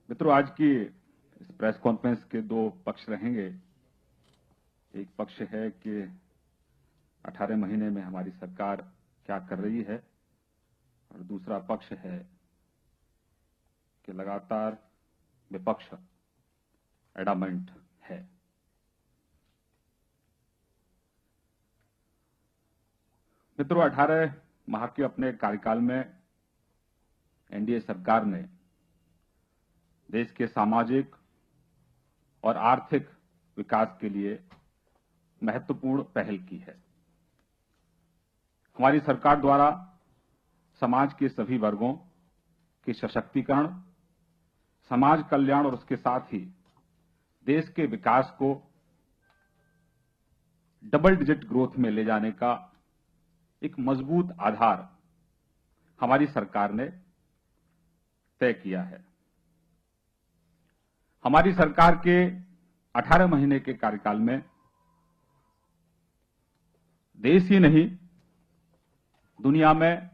मित्रों, आज की इस प्रेस कॉन्फ्रेंस के दो पक्ष रहेंगे। एक पक्ष है कि 18 महीने में हमारी सरकार क्या कर रही है, और दूसरा पक्ष है कि लगातार विपक्ष एडामेंट है। मित्रों, 18 माह के अपने कार्यकाल में एनडीए सरकार ने देश के सामाजिक और आर्थिक विकास के लिए महत्वपूर्ण पहल की है। हमारी सरकार द्वारा समाज के सभी वर्गों के सशक्तिकरण, समाज कल्याण और उसके साथ ही देश के विकास को डबल डिजिट ग्रोथ में ले जाने का एक मजबूत आधार हमारी सरकार ने तय किया है। हमारी सरकार के 18 महीने के कार्यकाल में देश ही नहीं, दुनिया में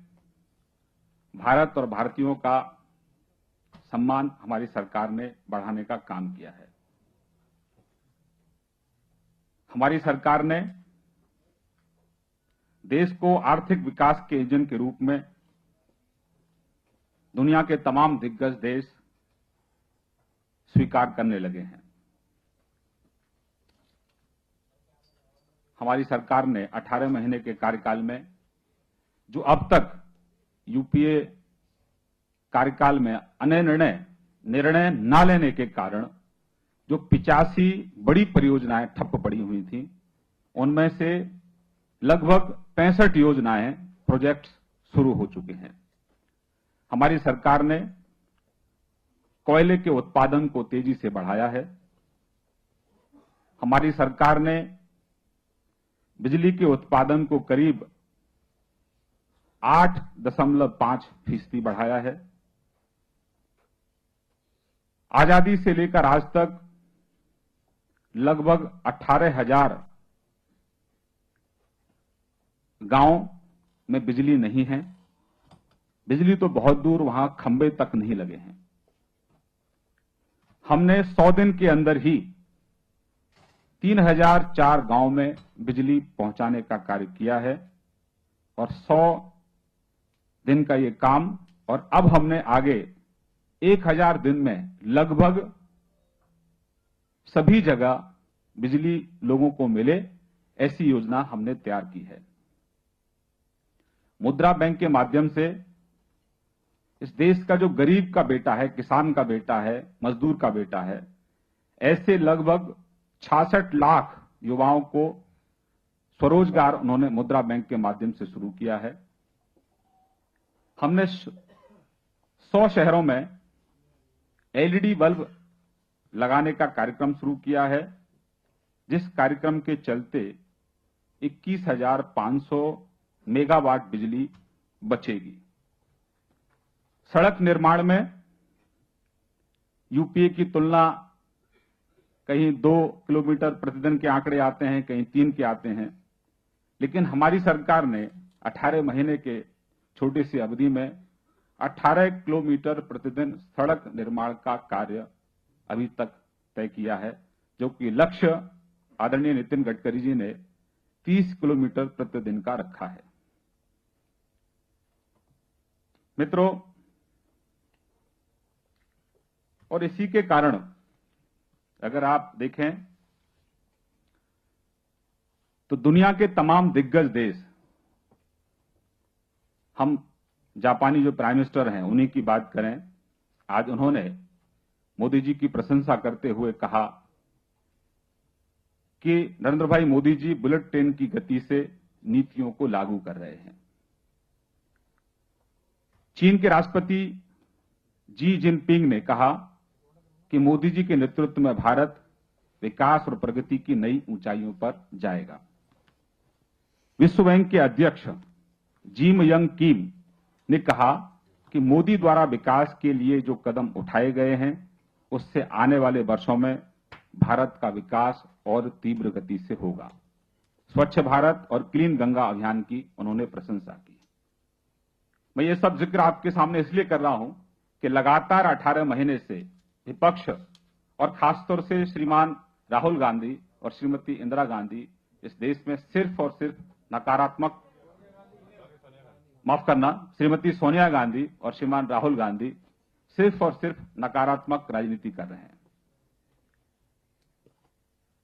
भारत और भारतीयों का सम्मान हमारी सरकार ने बढ़ाने का काम किया है। हमारी सरकार ने देश को आर्थिक विकास के इंजन के रूप में दुनिया के तमाम दिग्गज देश स्वीकार करने लगे हैं। हमारी सरकार ने 18 महीने के कार्यकाल में जो अब तक यूपीए कार्यकाल में निर्णय न लेने के कारण जो 85 बड़ी परियोजनाएं ठप्प पड़ी हुई थी, उनमें से लगभग 65 योजनाएं, प्रोजेक्ट्स शुरू हो चुके हैं। हमारी सरकार ने कोयले के उत्पादन को तेजी से बढ़ाया है। हमारी सरकार ने बिजली के उत्पादन को करीब 8.5% बढ़ाया है। आजादी से लेकर आज तक लगभग 18,000 गांव में बिजली नहीं है। बिजली तो बहुत दूर, वहां खंबे तक नहीं लगे हैं। हमने 100 दिन के अंदर ही 3004 गांव में बिजली पहुंचाने का कार्य किया है, और 100 दिन का ये काम, और अब हमने आगे 1000 दिन में लगभग सभी जगह बिजली लोगों को मिले, ऐसी योजना हमने तैयार की है। मुद्रा बैंक के माध्यम से इस देश का जो गरीब का बेटा है, किसान का बेटा है, मजदूर का बेटा है, ऐसे लगभग 66 लाख युवाओं को स्वरोजगार उन्होंने मुद्रा बैंक के माध्यम से शुरू किया है। हमने 100 शहरों में एलईडी बल्ब लगाने का कार्यक्रम शुरू किया है, जिस कार्यक्रम के चलते 21,500 मेगावाट बिजली बचेगी। सड़क निर्माण में यूपीए की तुलना, कहीं 2 किलोमीटर प्रतिदिन के आंकड़े आते हैं, कहीं 3 के आते हैं, लेकिन हमारी सरकार ने 18 महीने के छोटी सी अवधि में 18 किलोमीटर प्रतिदिन सड़क निर्माण का कार्य अभी तक तय किया है, जो कि लक्ष्य आदरणीय नितिन गडकरी जी ने 30 किलोमीटर प्रतिदिन का रखा है। मित्रों, और इसी के कारण अगर आप देखें तो दुनिया के तमाम दिग्गज देश, हम जापानी जो प्राइम मिनिस्टर हैं उन्हीं की बात करें, आज उन्होंने मोदी जी की प्रशंसा करते हुए कहा कि नरेंद्र भाई मोदी जी बुलेट ट्रेन की गति से नीतियों को लागू कर रहे हैं। चीन के राष्ट्रपति जी जिनपिंग ने कहा कि मोदी जी के नेतृत्व में भारत विकास और प्रगति की नई ऊंचाइयों पर जाएगा। विश्व बैंक के अध्यक्ष जिम यंग किम ने कहा कि मोदी द्वारा विकास के लिए जो कदम उठाए गए हैं, उससे आने वाले वर्षों में भारत का विकास और तीव्र गति से होगा। स्वच्छ भारत और क्लीन गंगा अभियान की उन्होंने प्रशंसा की। मैं ये सब जिक्र आपके सामने इसलिए कर रहा हूं कि लगातार 18 महीने से विपक्ष और खासतौर से श्रीमान राहुल गांधी और श्रीमती इंदिरा गांधी इस देश में सिर्फ और सिर्फ नकारात्मक, माफ करना, श्रीमती सोनिया गांधी और श्रीमान राहुल गांधी सिर्फ और सिर्फ नकारात्मक राजनीति कर रहे हैं।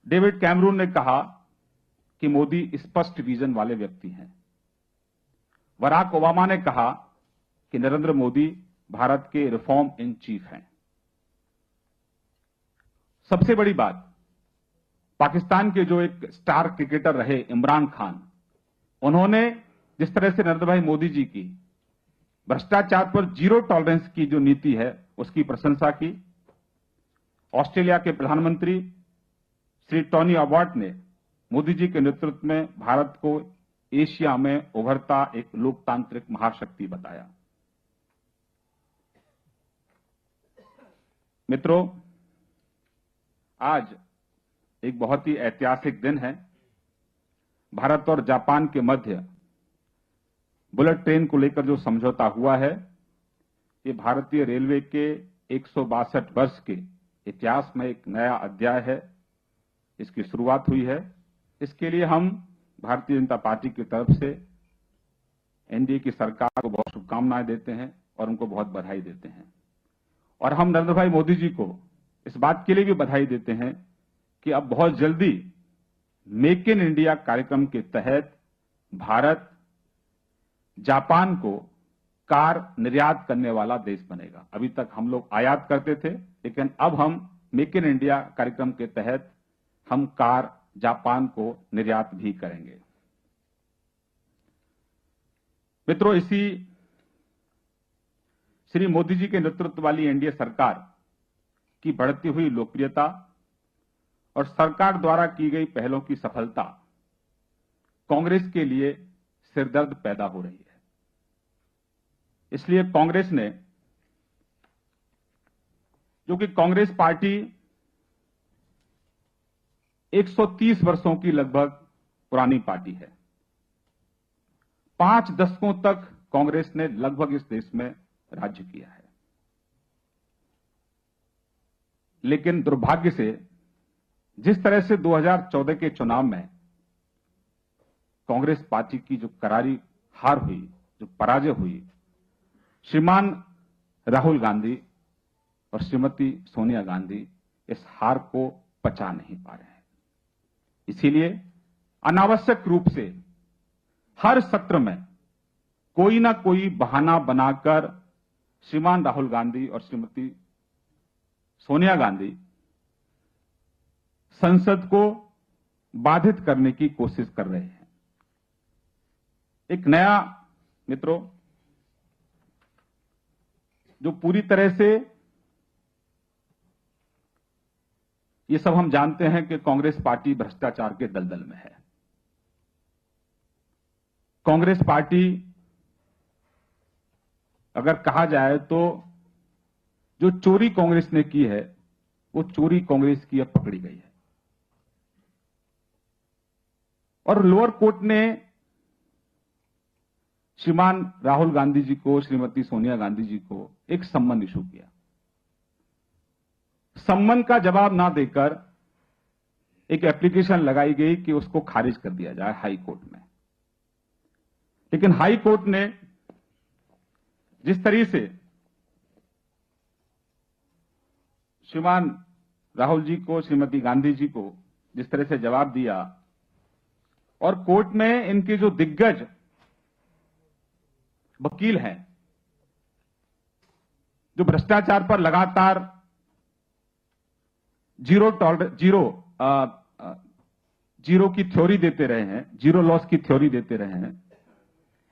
डेविड कैमरून ने कहा कि मोदी स्पष्ट विजन वाले व्यक्ति हैं। बराक ओबामा ने कहा कि नरेंद्र मोदी भारत के रिफॉर्म इन चीफ हैं। सबसे बड़ी बात, पाकिस्तान के जो एक स्टार क्रिकेटर रहे इमरान खान, उन्होंने जिस तरह से नरेंद्र भाई मोदी जी की भ्रष्टाचार पर जीरो टॉलरेंस की जो नीति है उसकी प्रशंसा की। ऑस्ट्रेलिया के प्रधानमंत्री श्री टोनी अबॉट ने मोदी जी के नेतृत्व में भारत को एशिया में उभरता एक लोकतांत्रिक महाशक्ति बताया। मित्रों, आज एक बहुत ही ऐतिहासिक दिन है। भारत और जापान के मध्य बुलेट ट्रेन को लेकर जो समझौता हुआ है, ये भारतीय रेलवे के 162 वर्ष के इतिहास में एक नया अध्याय है। इसकी शुरुआत हुई है। इसके लिए हम भारतीय जनता पार्टी की तरफ से एनडीए की सरकार को बहुत शुभकामनाएं देते हैं और उनको बहुत बधाई देते हैं। और हम नरेंद्र भाई मोदी जी को इस बात के लिए भी बधाई देते हैं कि अब बहुत जल्दी मेक इन इंडिया कार्यक्रम के तहत भारत जापान को कार निर्यात करने वाला देश बनेगा। अभी तक हम लोग आयात करते थे, लेकिन अब हम मेक इन इंडिया कार्यक्रम के तहत हम कार जापान को निर्यात भी करेंगे। मित्रों, इसी श्री मोदी जी के नेतृत्व वाली एनडीए सरकार की बढ़ती हुई लोकप्रियता और सरकार द्वारा की गई पहलों की सफलता कांग्रेस के लिए सिरदर्द पैदा हो रही है। इसलिए कांग्रेस ने, जो कि कांग्रेस पार्टी 130 वर्षों की लगभग पुरानी पार्टी है, 5 दशकों तक कांग्रेस ने लगभग इस देश में राज्य किया है। लेकिन दुर्भाग्य से जिस तरह से 2014 के चुनाव में कांग्रेस पार्टी की जो करारी हार हुई, जो पराजय हुई, श्रीमान राहुल गांधी और श्रीमती सोनिया गांधी इस हार को पचा नहीं पा रहे हैं। इसीलिए अनावश्यक रूप से हर सत्र में कोई ना कोई बहाना बनाकर श्रीमान राहुल गांधी और श्रीमती सोनिया गांधी संसद को बाधित करने की कोशिश कर रहे हैं। एक नया, मित्रों, जो पूरी तरह से, ये सब हम जानते हैं कि कांग्रेस पार्टी भ्रष्टाचार के दलदल में है। कांग्रेस पार्टी, अगर कहा जाए तो जो चोरी कांग्रेस ने की है, वो चोरी कांग्रेस की अब पकड़ी गई है। और लोअर कोर्ट ने श्रीमान राहुल गांधी जी को, श्रीमती सोनिया गांधी जी को एक सम्मन इशू किया। सम्मन का जवाब ना देकर एक एप्लीकेशन लगाई गई कि उसको खारिज कर दिया जाए हाई कोर्ट में। लेकिन हाई कोर्ट ने जिस तरीके से श्रीमान राहुल जी को, श्रीमती गांधी जी को जिस तरह से जवाब दिया, और कोर्ट में इनके जो दिग्गज वकील हैं, जो भ्रष्टाचार पर लगातार जीरो की थ्योरी देते रहे हैं, जीरो लॉस की थ्योरी देते रहे हैं,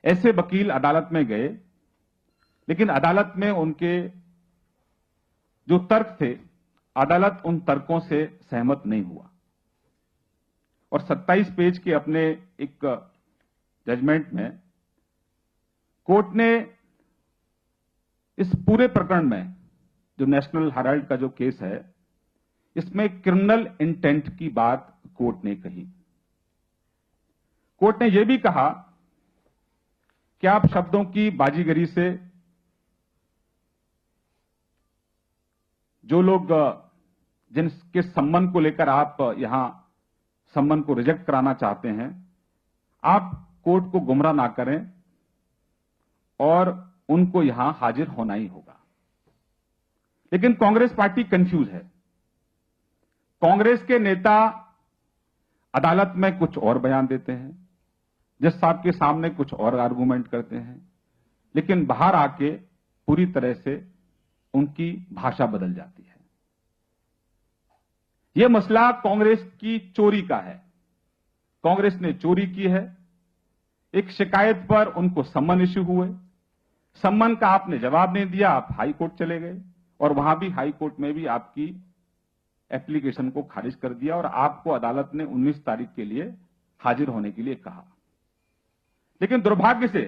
ऐसे वकील अदालत में गए। लेकिन अदालत में उनके जो तर्क थे, अदालत उन तर्कों से सहमत नहीं हुआ और 27 पेज के अपने एक जजमेंट में कोर्ट ने इस पूरे प्रकरण में, जो नेशनल हेराल्ड का जो केस है, इसमें क्रिमिनल इंटेंट की बात कोर्ट ने कही। कोर्ट ने यह भी कहा कि आप शब्दों की बाजीगरी से जो लोग जिनके संबंध को लेकर आप यहां संबंध को रिजेक्ट कराना चाहते हैं, आप कोर्ट को गुमराह ना करें और उनको यहां हाजिर होना ही होगा। लेकिन कांग्रेस पार्टी कंफ्यूज है। कांग्रेस के नेता अदालत में कुछ और बयान देते हैं, जज साहब के सामने कुछ और आर्गूमेंट करते हैं, लेकिन बाहर आके पूरी तरह से उनकी भाषा बदल जाती है। यह मसला कांग्रेस की चोरी का है। कांग्रेस ने चोरी की है। एक शिकायत पर उनको सम्मन इश्यू हुए, सम्मन का आपने जवाब नहीं दिया, आप हाई कोर्ट चले गए और वहां भी हाई कोर्ट में भी आपकी एप्लीकेशन को खारिज कर दिया और आपको अदालत ने 19 तारीख के लिए हाजिर होने के लिए कहा। लेकिन दुर्भाग्य से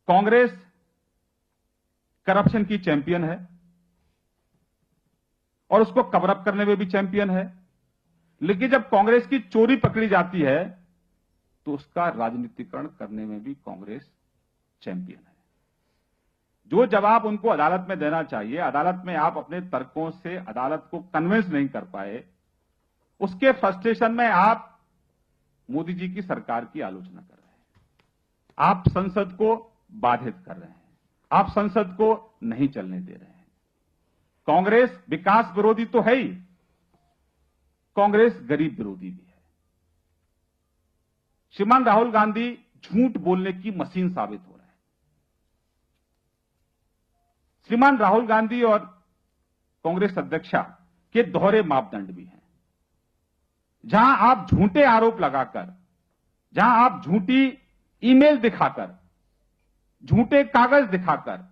कांग्रेस करप्शन की चैंपियन है और उसको कवर अप करने में भी चैंपियन है। लेकिन जब कांग्रेस की चोरी पकड़ी जाती है तो उसका राजनीतिकरण करने में भी कांग्रेस चैंपियन है। जो जवाब उनको अदालत में देना चाहिए, अदालत में आप अपने तर्कों से अदालत को कन्विंस नहीं कर पाए, उसके फ्रस्ट्रेशन में आप मोदी जी की सरकार की आलोचना कर रहे हैं। आप संसद को बाधित कर रहे हैं, आप संसद को नहीं चलने दे रहे हैं। कांग्रेस विकास विरोधी तो है ही, कांग्रेस गरीब विरोधी भी है। श्रीमान राहुल गांधी झूठ बोलने की मशीन साबित हो रहे हैं। श्रीमान राहुल गांधी और कांग्रेस अध्यक्षा के दोहरे मापदंड भी हैं। जहां आप झूठे आरोप लगाकर, जहां आप झूठी ईमेल दिखाकर, झूठे कागज दिखाकर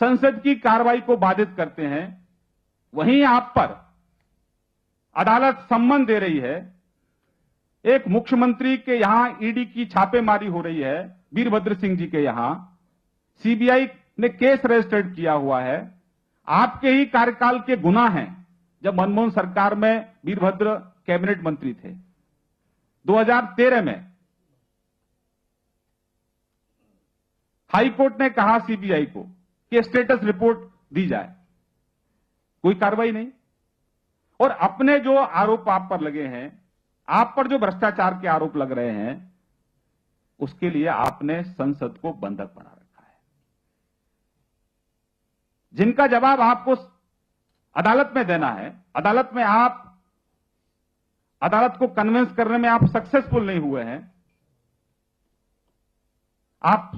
संसद की कार्रवाई को बाधित करते हैं, वहीं आप पर अदालत सम्मन दे रही है। एक मुख्यमंत्री के यहां ईडी की छापेमारी हो रही है, वीरभद्र सिंह जी के यहां सीबीआई ने केस रजिस्टर्ड किया हुआ है। आपके ही कार्यकाल के गुनाह हैं। जब मनमोहन सरकार में वीरभद्र कैबिनेट मंत्री थे 2013 में, हाई कोर्ट ने कहा सीबीआई को कि स्टेटस रिपोर्ट दी जाए, कोई कार्रवाई नहीं। और अपने जो आरोप आप पर लगे हैं, आप पर जो भ्रष्टाचार के आरोप लग रहे हैं, उसके लिए आपने संसद को बंधक बना रखा है। जिनका जवाब आपको अदालत में देना है, अदालत में आप अदालत को कन्विंस करने में आप सक्सेसफुल नहीं हुए हैं। आप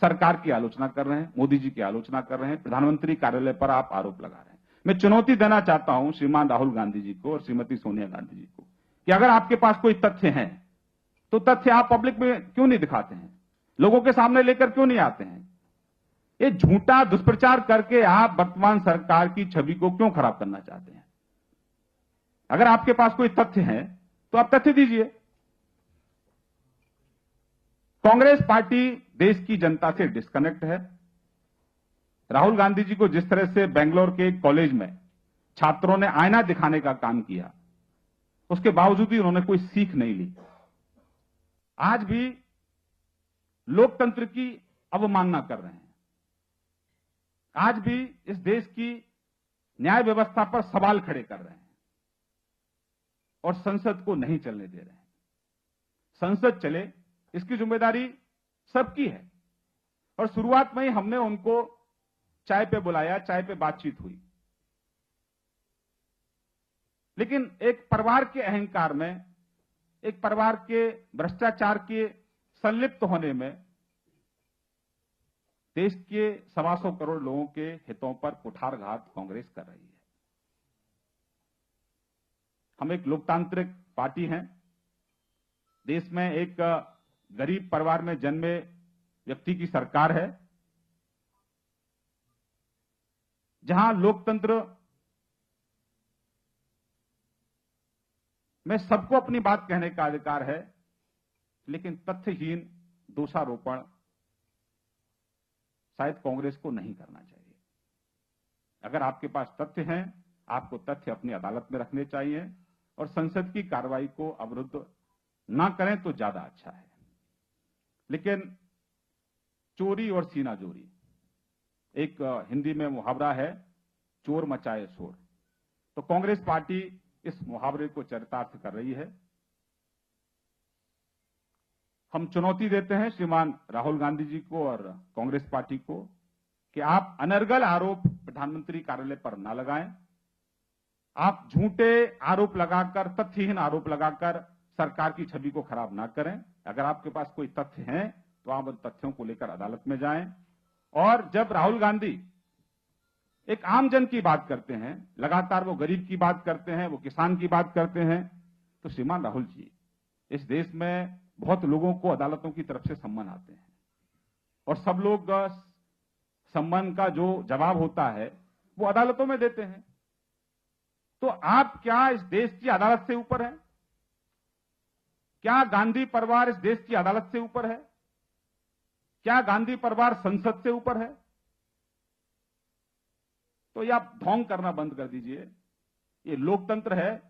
सरकार की आलोचना कर रहे हैं, मोदी जी की आलोचना कर रहे हैं, प्रधानमंत्री कार्यालय पर आप आरोप लगा रहे हैं। मैं चुनौती देना चाहता हूं श्रीमान राहुल गांधी जी को और श्रीमती सोनिया गांधी जी को कि अगर आपके पास कोई तथ्य हैं तो तथ्य आप पब्लिक में क्यों नहीं दिखाते हैं, लोगों के सामने लेकर क्यों नहीं आते हैं। ये झूठा दुष्प्रचार करके आप वर्तमान सरकार की छवि को क्यों खराब करना चाहते हैं। अगर आपके पास कोई तथ्य है तो आप तथ्य दीजिए। कांग्रेस पार्टी देश की जनता से डिस्कनेक्ट है। राहुल गांधी जी को जिस तरह से बेंगलोर के कॉलेज में छात्रों ने आईना दिखाने का काम किया, उसके बावजूद भी उन्होंने कोई सीख नहीं ली। आज भी लोकतंत्र की अवमानना कर रहे हैं। आज भी इस देश की न्याय व्यवस्था पर सवाल खड़े कर रहे हैं और संसद को नहीं चलने दे रहे हैं। संसद चले, इसकी जिम्मेदारी सबकी है। और शुरुआत में ही हमने उनको चाय पे बुलाया, चाय पे बातचीत हुई। लेकिन एक परिवार के अहंकार में, एक परिवार के भ्रष्टाचार के संलिप्त होने में देश के 125 करोड़ लोगों के हितों पर कुठारघात कांग्रेस कर रही है। हम एक लोकतांत्रिक पार्टी हैं। देश में एक गरीब परिवार में जन्मे व्यक्ति की सरकार है, जहां लोकतंत्र में सबको अपनी बात कहने का अधिकार है, लेकिन तथ्यहीन दोषारोपण शायद कांग्रेस को नहीं करना चाहिए। अगर आपके पास तथ्य हैं, आपको तथ्य अपनी अदालत में रखने चाहिए और संसद की कार्रवाई को अवरुद्ध ना करें तो ज्यादा अच्छा है। लेकिन चोरी और सीना जोरी, एक हिंदी में मुहावरा है, चोर मचाए शोर। तो कांग्रेस पार्टी इस मुहावरे को चरितार्थ कर रही है। हम चुनौती देते हैं श्रीमान राहुल गांधी जी को और कांग्रेस पार्टी को कि आप अनर्गल आरोप प्रधानमंत्री कार्यालय पर ना लगाएं। आप झूठे आरोप लगाकर, तथ्यहीन आरोप लगाकर सरकार की छवि को खराब ना करें। अगर आपके पास कोई तथ्य हैं तो आप उन तथ्यों को लेकर अदालत में जाएं। और जब राहुल गांधी एक आम जन की बात करते हैं, लगातार वो गरीब की बात करते हैं, वो किसान की बात करते हैं, तो श्रीमान राहुल जी, इस देश में बहुत लोगों को अदालतों की तरफ से सम्मन आते हैं और सब लोग सम्मान का जो जवाब होता है वो अदालतों में देते हैं। तो आप क्या इस देश की अदालत से ऊपर है? क्या गांधी परिवार इस देश की अदालत से ऊपर है? क्या गांधी परिवार संसद से ऊपर है? तो ये आप ढोंग करना बंद कर दीजिए। ये लोकतंत्र है,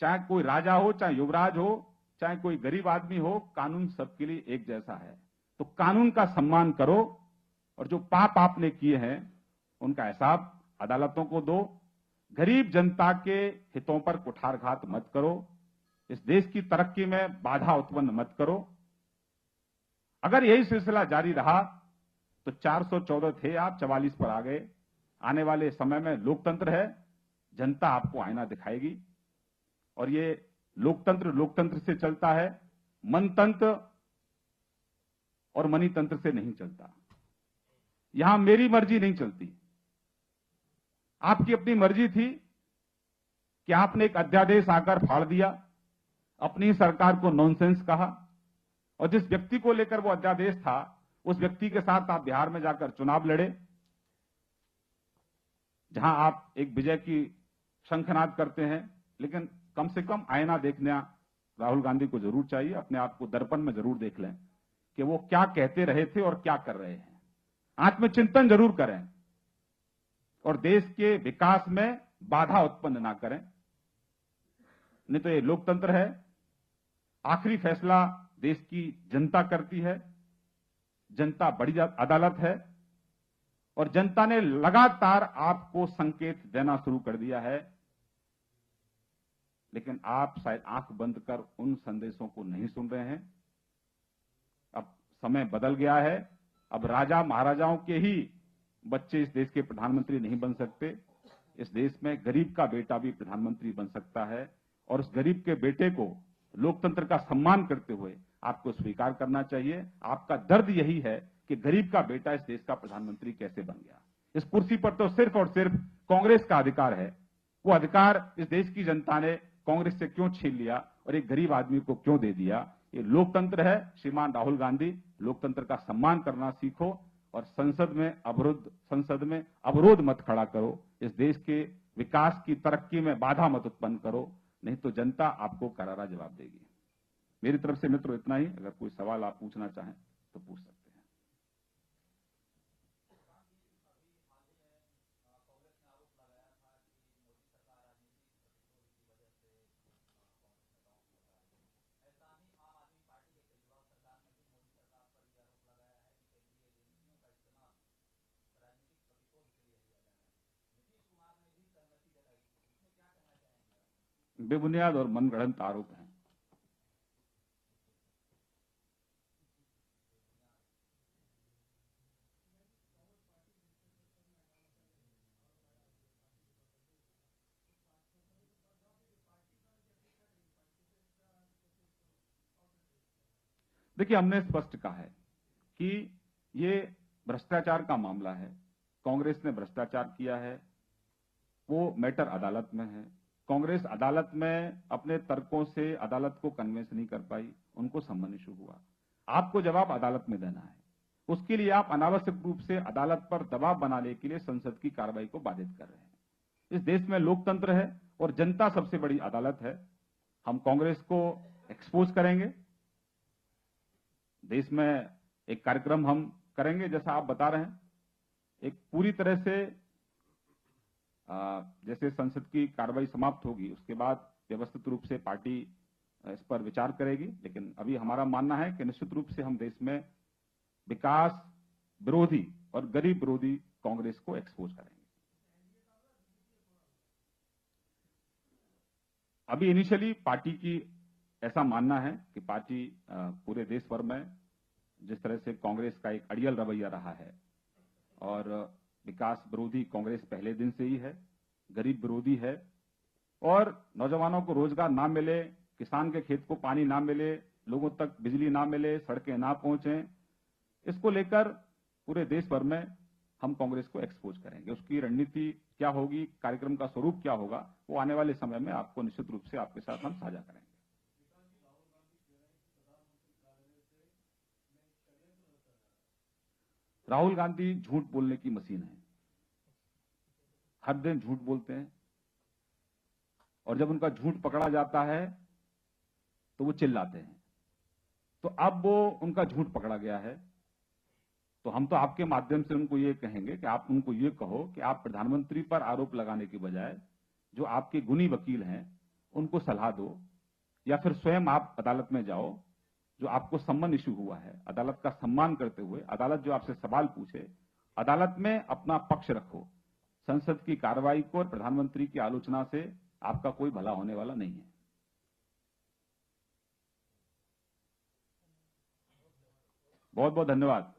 चाहे कोई राजा हो, चाहे युवराज हो, चाहे कोई गरीब आदमी हो, कानून सबके लिए एक जैसा है। तो कानून का सम्मान करो और जो पाप आपने किए हैं उनका हिसाब अदालतों को दो। गरीब जनता के हितों पर कुठारघात मत करो। इस देश की तरक्की में बाधा उत्पन्न मत करो। अगर यही सिलसिला जारी रहा तो 414 थे, आप 44 पर आ गए। आने वाले समय में लोकतंत्र है, जनता आपको आईना दिखाएगी और ये लोकतंत्र से चलता है, मनतंत्र और मनीतंत्र से नहीं चलता। यहां मेरी मर्जी नहीं चलती। आपकी अपनी मर्जी थी कि आपने एक अध्यादेश आकर फाड़ दिया, अपनी सरकार को नॉनसेंस कहा और जिस व्यक्ति को लेकर वो अध्यादेश था उस व्यक्ति के साथ आप बिहार में जाकर चुनाव लड़े, जहां आप एक विजय की शंखनाद करते हैं। लेकिन कम से कम आईना देखना राहुल गांधी को जरूर चाहिए। अपने आप को दर्पण में जरूर देख लें कि वो क्या कहते रहे थे और क्या कर रहे हैं। आत्मचिंतन जरूर करें और देश के विकास में बाधा उत्पन्न ना करें। नहीं तो ये लोकतंत्र है, आखिरी फैसला देश की जनता करती है। जनता बड़ी अदालत है और जनता ने लगातार आपको संकेत देना शुरू कर दिया है, लेकिन आप शायद आंख बंद कर उन संदेशों को नहीं सुन रहे हैं। अब समय बदल गया है। अब राजा महाराजाओं के ही बच्चे इस देश के प्रधानमंत्री नहीं बन सकते। इस देश में गरीब का बेटा भी प्रधानमंत्री बन सकता है और उस गरीब के बेटे को लोकतंत्र का सम्मान करते हुए आपको स्वीकार करना चाहिए। आपका दर्द यही है कि गरीब का बेटा इस देश का प्रधानमंत्री कैसे बन गया। इस कुर्सी पर तो सिर्फ और सिर्फ कांग्रेस का अधिकार है। वो अधिकार इस देश की जनता ने कांग्रेस से क्यों छीन लिया और एक गरीब आदमी को क्यों दे दिया? ये लोकतंत्र है। श्रीमान राहुल गांधी, लोकतंत्र का सम्मान करना सीखो और संसद में अवरोध मत खड़ा करो। इस देश के विकास की तरक्की में बाधा मत उत्पन्न करो, नहीं तो जनता आपको करारा जवाब देगी। मेरी तरफ से मित्रों इतना ही। अगर कोई सवाल आप पूछना चाहें तो पूछ सकते हैं। बेबुनियाद और मनगढ़ंत आरोप हैं। देखिए, हमने स्पष्ट कहा है कि ये भ्रष्टाचार का मामला है। कांग्रेस ने भ्रष्टाचार किया है, वो मैटर अदालत में है। कांग्रेस अदालत में अपने तर्कों से अदालत को कन्विंस नहीं कर पाई, उनको सम्मन इशू हुआ। आपको जवाब अदालत में देना है। उसके लिए आप अनावश्यक रूप से अदालत पर दबाव बनाने के लिए संसद की कार्रवाई को बाधित कर रहे हैं। इस देश में लोकतंत्र है और जनता सबसे बड़ी अदालत है। हम कांग्रेस को एक्सपोज करेंगे। देश में एक कार्यक्रम हम करेंगे, जैसा आप बता रहे हैं, एक पूरी तरह से जैसे संसद की कार्रवाई समाप्त होगी उसके बाद व्यवस्थित रूप से पार्टी इस पर विचार करेगी, लेकिन अभी हमारा मानना है कि निश्चित रूप से हम देश में विकास विरोधी और गरीब विरोधी कांग्रेस को एक्सपोज करेंगे। अभी इनिशियली पार्टी की ऐसा मानना है कि पार्टी पूरे देश भर में जिस तरह से कांग्रेस का एक अड़ियल रवैया रहा है और विकास विरोधी कांग्रेस पहले दिन से ही है, गरीब विरोधी है और नौजवानों को रोजगार ना मिले, किसान के खेत को पानी ना मिले, लोगों तक बिजली ना मिले, सड़कें ना पहुंचे, इसको लेकर पूरे देश भर में हम कांग्रेस को एक्सपोज करेंगे। उसकी रणनीति क्या होगी, कार्यक्रम का स्वरूप क्या होगा, वो आने वाले समय में आपको निश्चित रूप से आपके साथ हम साझा करेंगे। राहुल गांधी झूठ बोलने की मशीन है, हर दिन झूठ बोलते हैं और जब उनका झूठ पकड़ा जाता है तो वो चिल्लाते हैं। तो अब वो उनका झूठ पकड़ा गया है, तो हम तो आपके माध्यम से उनको ये कहेंगे कि आप उनको ये कहो कि आप प्रधानमंत्री पर आरोप लगाने की बजाय जो आपके गुणी वकील हैं उनको सलाह दो, या फिर स्वयं आप अदालत में जाओ। जो आपको सम्मन इश्यू हुआ है, अदालत का सम्मान करते हुए अदालत जो आपसे सवाल पूछे, अदालत में अपना पक्ष रखो। संसद की कार्रवाई को और प्रधानमंत्री की आलोचना से आपका कोई भला होने वाला नहीं है। बहुत बहुत धन्यवाद।